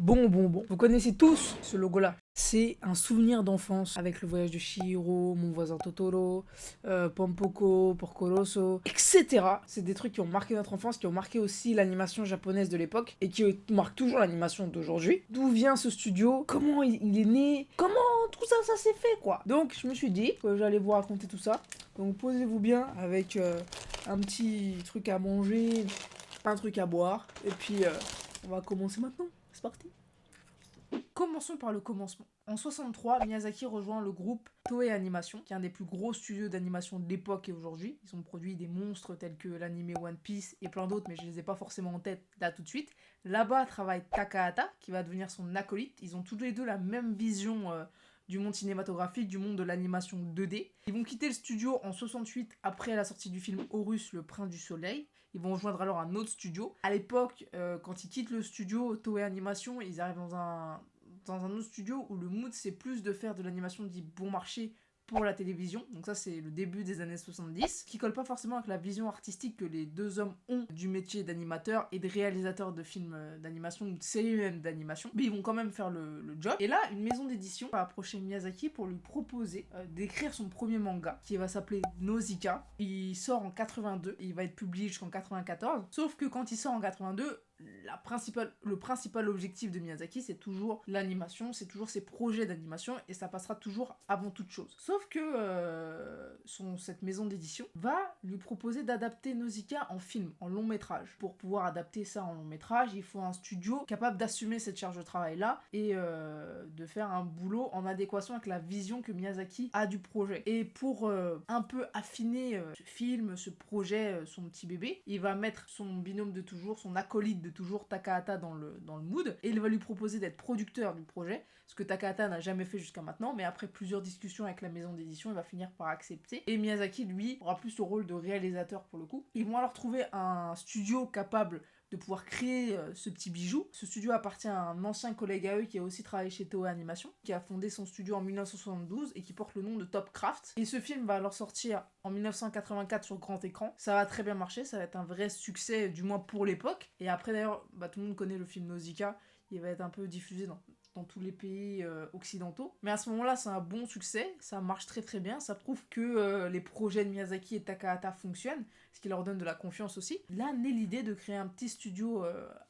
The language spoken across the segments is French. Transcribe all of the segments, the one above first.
Bon. Vous connaissez tous ce logo-là. C'est un souvenir d'enfance avec le voyage de Chihiro, Mon voisin Totoro, Pompoko, Porco Rosso, etc. C'est des trucs qui ont marqué notre enfance, qui ont marqué aussi l'animation japonaise de l'époque et qui marquent toujours l'animation d'aujourd'hui. D'où vient ce studio? Comment il est né? Comment tout ça, ça s'est fait quoi? Donc je me suis dit que j'allais vous raconter tout ça. Donc posez-vous bien avec un petit truc à manger, un truc à boire. Et puis on va commencer maintenant. C'est parti. Commençons par le commencement. En 63, Miyazaki rejoint le groupe Toei Animation, qui est un des plus gros studios d'animation de l'époque et aujourd'hui. Ils ont produit des monstres tels que l'anime One Piece et plein d'autres, mais je les ai pas forcément en tête là tout de suite. Là-bas travaille Takahata, qui va devenir son acolyte. Ils ont tous les deux la même vision du monde cinématographique, du monde de l'animation 2D. Ils vont quitter le studio en 68 après la sortie du film Horus, le Prince du Soleil. Ils vont rejoindre alors un autre studio. À l'époque, quand ils quittent le studio Toei Animation, ils arrivent dans un autre studio où le mood c'est plus de faire de l'animation dit bon marché pour la télévision. Donc ça c'est le début des années 70, qui colle pas forcément avec la vision artistique que les deux hommes ont du métier d'animateur et de réalisateur de films d'animation ou de séries même d'animation. Mais ils vont quand même faire le job. Et là, une maison d'édition va approcher Miyazaki pour lui proposer d'écrire son premier manga qui va s'appeler Nausicaa. Il sort en 82 et il va être publié jusqu'en 94. Sauf que quand il sort en 82, le principal objectif de Miyazaki, c'est toujours l'animation, c'est toujours ses projets d'animation, et ça passera toujours avant toute chose. Sauf que cette maison d'édition va lui proposer d'adapter Nausicaa en film, en long métrage. Pour pouvoir adapter ça en long métrage, il faut un studio capable d'assumer cette charge de travail-là et de faire un boulot en adéquation avec la vision que Miyazaki a du projet. Et pour un peu affiner ce film, ce projet, son petit bébé, il va mettre son binôme de toujours, son acolyte de toujours, Takahata, dans le mood, et il va lui proposer d'être producteur du projet, ce que Takahata n'a jamais fait jusqu'à maintenant, mais après plusieurs discussions avec la maison d'édition, il va finir par accepter, et Miyazaki, lui, aura plus le rôle de réalisateur pour le coup. Ils vont alors trouver un studio capable de pouvoir créer ce petit bijou. Ce studio appartient à un ancien collègue à eux qui a aussi travaillé chez Toei Animation, qui a fondé son studio en 1972 et qui porte le nom de Topcraft. Et ce film va alors sortir en 1984 sur grand écran. Ça va très bien marcher, ça va être un vrai succès, du moins pour l'époque. Et après d'ailleurs, tout le monde connaît le film Nausicaa, il va être un peu diffusé dans tous les pays occidentaux. Mais à ce moment-là, c'est un bon succès, ça marche très très bien, ça prouve que les projets de Miyazaki et Takahata fonctionnent, ce qui leur donne de la confiance aussi. Là naît l'idée de créer un petit studio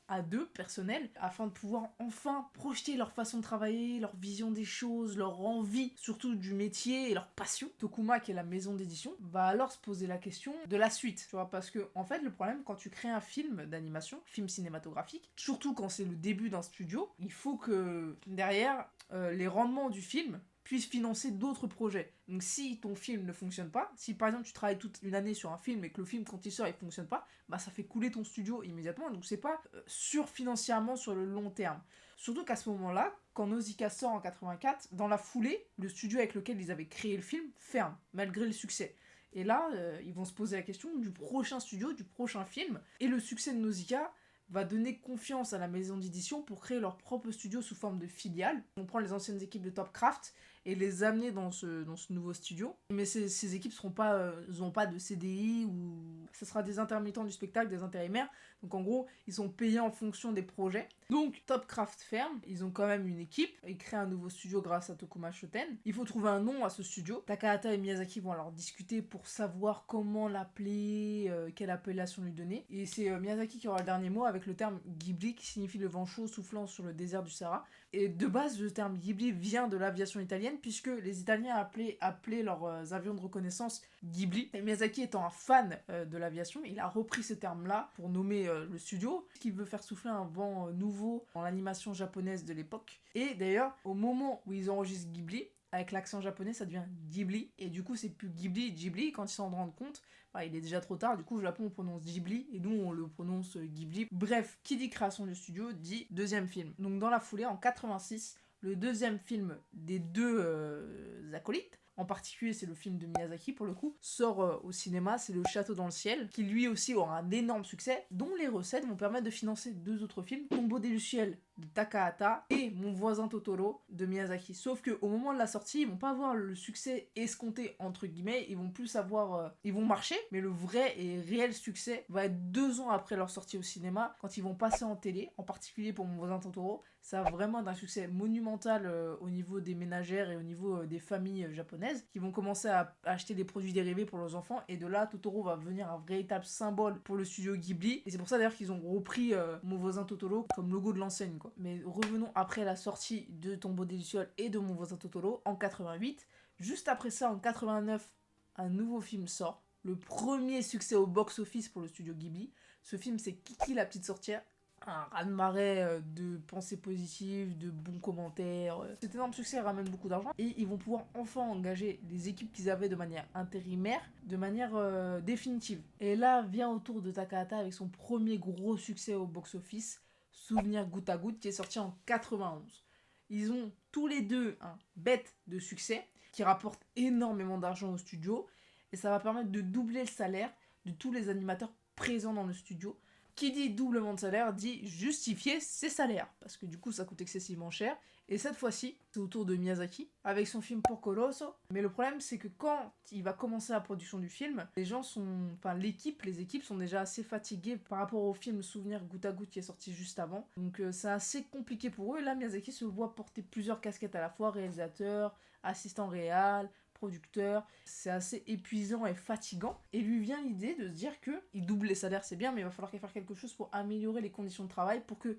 à deux, personnel, afin de pouvoir enfin projeter leur façon de travailler, leur vision des choses, leur envie, surtout du métier et leur passion. Tokuma, qui est la maison d'édition, va alors se poser la question de la suite, tu vois, parce que en fait le problème quand tu crées un film d'animation, film cinématographique, surtout quand c'est le début d'un studio, il faut que derrière les rendements du film puissent financer d'autres projets. Donc si ton film ne fonctionne pas, si par exemple tu travailles toute une année sur un film et que le film quand il sort il fonctionne pas, ça fait couler ton studio immédiatement, donc c'est pas sûr financièrement sur le long terme. Surtout qu'à ce moment-là, quand Nausicaa sort en 84, dans la foulée, le studio avec lequel ils avaient créé le film ferme, malgré le succès. Et là, ils vont se poser la question du prochain studio, du prochain film, et le succès de Nausicaa va donner confiance à la maison d'édition pour créer leur propre studio sous forme de filiale. On prend les anciennes équipes de Topcraft et les amener dans ce nouveau studio. Mais ces équipes n'auront pas de CDI, ou ce sera des intermittents du spectacle, des intérimaires. Donc en gros, ils sont payés en fonction des projets. Donc Topcraft ferme, ils ont quand même une équipe, ils créent un nouveau studio grâce à Tokuma Shoten. Il faut trouver un nom à ce studio. Takahata et Miyazaki vont alors discuter pour savoir comment l'appeler, quelle appellation lui donner. Et c'est Miyazaki qui aura le dernier mot avec le terme Ghibli, qui signifie le vent chaud soufflant sur le désert du Sahara. Et de base, le terme Ghibli vient de l'aviation italienne, puisque les Italiens appelaient leurs avions de reconnaissance Ghibli. Et Miyazaki étant un fan de l'aviation, il a repris ce terme-là pour nommer le studio, qui veut faire souffler un vent nouveau dans l'animation japonaise de l'époque. Et d'ailleurs, au moment où ils enregistrent Ghibli, avec l'accent japonais, ça devient Ghibli, et du coup c'est plus Ghibli, quand ils s'en rendent compte, il est déjà trop tard, du coup au Japon on prononce Ghibli, et nous on le prononce Ghibli. Bref, qui dit création du studio, dit deuxième film. Donc dans la foulée, en 86, le deuxième film des deux acolytes, en particulier c'est le film de Miyazaki pour le coup, sort au cinéma, c'est Le Château dans le ciel, qui lui aussi aura un énorme succès, dont les recettes vont permettre de financer deux autres films, Tombeau des Lucioles de Takahata et Mon voisin Totoro de Miyazaki. Sauf qu'au moment de la sortie, ils vont pas avoir le succès escompté, entre guillemets, ils vont plus avoir... ils vont marcher, mais le vrai et réel succès va être 2 ans après leur sortie au cinéma, quand ils vont passer en télé, en particulier pour Mon voisin Totoro. Ça va vraiment être un succès monumental au niveau des ménagères et au niveau des familles japonaises, qui vont commencer à acheter des produits dérivés pour leurs enfants, et de là, Totoro va devenir un véritable symbole pour le studio Ghibli, et c'est pour ça d'ailleurs qu'ils ont repris Mon voisin Totoro comme logo de l'enseigne, quoi. Mais revenons après la sortie de Tombeau des Lucioles et de Mon voisin Totoro en 88. Juste après ça, en 89, un nouveau film sort. Le premier succès au box-office pour le studio Ghibli. Ce film, c'est Kiki la petite sorcière. Un raz-de-marée de pensées positives, de bons commentaires. Cet énorme succès ramène beaucoup d'argent et ils vont pouvoir enfin engager les équipes qu'ils avaient de manière intérimaire, de manière définitive. Et là vient au tour de Takahata avec son premier gros succès au box-office, Souvenir goutte à goutte, qui est sorti en 91. Ils ont tous les deux un bête de succès qui rapporte énormément d'argent au studio et ça va permettre de doubler le salaire de tous les animateurs présents dans le studio. Qui dit doublement de salaire dit justifier ses salaires, parce que du coup ça coûte excessivement cher. Et cette fois-ci, c'est au tour de Miyazaki, avec son film Porco Rosso. Mais le problème, c'est que quand il va commencer la production du film, les équipes sont déjà assez fatiguées par rapport au film Souvenir goutte à goutte qui est sorti juste avant. Donc c'est assez compliqué pour eux. Et là, Miyazaki se voit porter plusieurs casquettes à la fois, réalisateur, assistant réal, producteur, c'est assez épuisant et fatigant. Et lui vient l'idée de se dire que il double les salaires, c'est bien, mais il va falloir qu'il fasse quelque chose pour améliorer les conditions de travail, pour qu'ils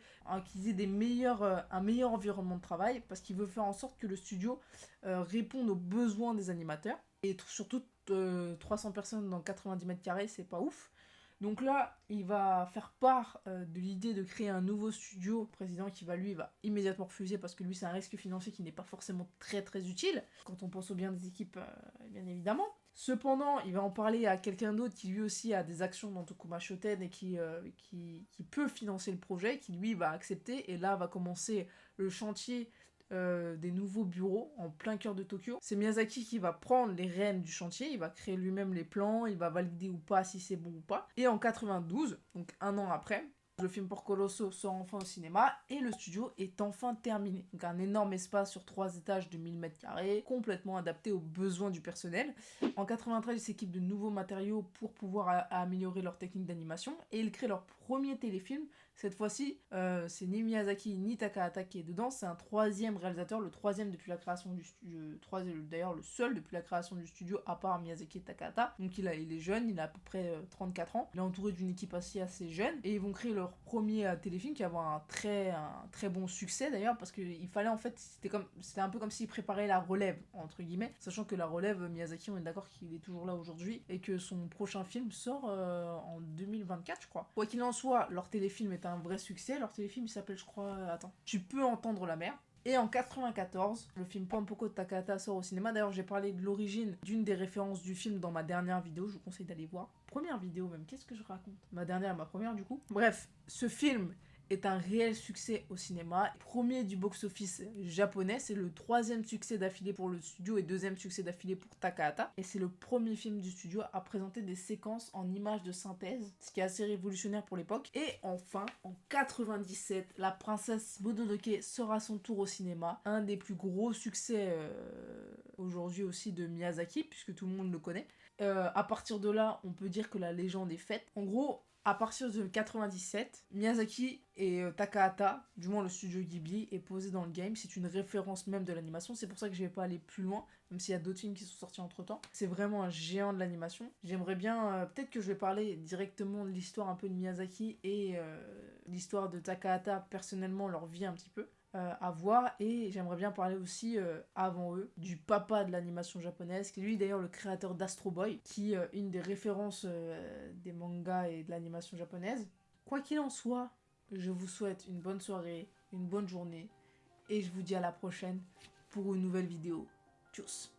aient un meilleur environnement de travail, parce qu'il veut faire en sorte que le studio réponde aux besoins des animateurs. Et surtout, 300 personnes dans 90 mètres carrés, c'est pas ouf. Donc là, il va faire part de l'idée de créer un nouveau studio. Le président qui va immédiatement refuser parce que lui c'est un risque financier qui n'est pas forcément très très utile quand on pense au bien des équipes, bien évidemment. Cependant, il va en parler à quelqu'un d'autre qui lui aussi a des actions dans Tokuma Shoten et qui peut financer le projet, qui lui va accepter, et là va commencer le chantier des nouveaux bureaux en plein cœur de Tokyo. C'est Miyazaki qui va prendre les rênes du chantier, il va créer lui-même les plans, il va valider ou pas si c'est bon ou pas. Et en 92, donc 1 an après, le film Porco Rosso sort enfin au cinéma et le studio est enfin terminé. Donc un énorme espace sur 3 étages de 1000 m², complètement adapté aux besoins du personnel. En 93, ils s'équipent de nouveaux matériaux pour pouvoir améliorer leur technique d'animation et ils créent leur premier téléfilm. Cette fois-ci, c'est ni Miyazaki ni Takahata qui est dedans, c'est un 3e réalisateur, le 3e depuis la création du studio, d'ailleurs le seul depuis la création du studio à part Miyazaki et Takahata. Donc il est jeune, il a à peu près 34 ans, il est entouré d'une équipe assez jeune et ils vont créer leur premier téléfilm qui va avoir un très bon succès d'ailleurs, parce qu'il fallait en fait, c'était un peu comme s'il préparait la relève entre guillemets, sachant que la relève, Miyazaki, on est d'accord qu'il est toujours là aujourd'hui et que son prochain film sort en 2024 je crois. Quoi qu'il en soit, leur téléfilm est un vrai succès. Leur téléfilm il s'appelle, je crois, Tu peux entendre la mer. Et en 94, le film Pompoko de Takahata sort au cinéma. D'ailleurs, j'ai parlé de l'origine d'une des références du film dans ma dernière vidéo. Je vous conseille d'aller voir. Première vidéo même. Qu'est-ce que je raconte? Ma première du coup. Bref, ce film est un réel succès au cinéma. Premier du box-office japonais, c'est le 3e succès d'affilée pour le studio et 2e succès d'affilée pour Takahata. Et c'est le premier film du studio à présenter des séquences en images de synthèse, ce qui est assez révolutionnaire pour l'époque. Et enfin, en 97, La princesse Mononoke sort à son tour au cinéma. Un des plus gros succès aujourd'hui aussi de Miyazaki, puisque tout le monde le connaît. À partir de là, on peut dire que la légende est faite. En gros, à partir de 97, Miyazaki et Takahata, du moins le studio Ghibli, est posé dans le game. C'est une référence même de l'animation. C'est pour ça que je vais pas aller plus loin, même s'il y a d'autres films qui sont sortis entre temps. C'est vraiment un géant de l'animation. J'aimerais bien, peut-être que je vais parler directement de l'histoire un peu de Miyazaki et l'histoire de Takahata, personnellement, leur vie un petit peu. À voir, et j'aimerais bien parler aussi avant eux du papa de l'animation japonaise, qui est lui d'ailleurs le créateur d'Astro Boy, qui est une des références des mangas et de l'animation japonaise. Quoi qu'il en soit, je vous souhaite une bonne soirée, une bonne journée, et je vous dis à la prochaine pour une nouvelle vidéo. Tchuss.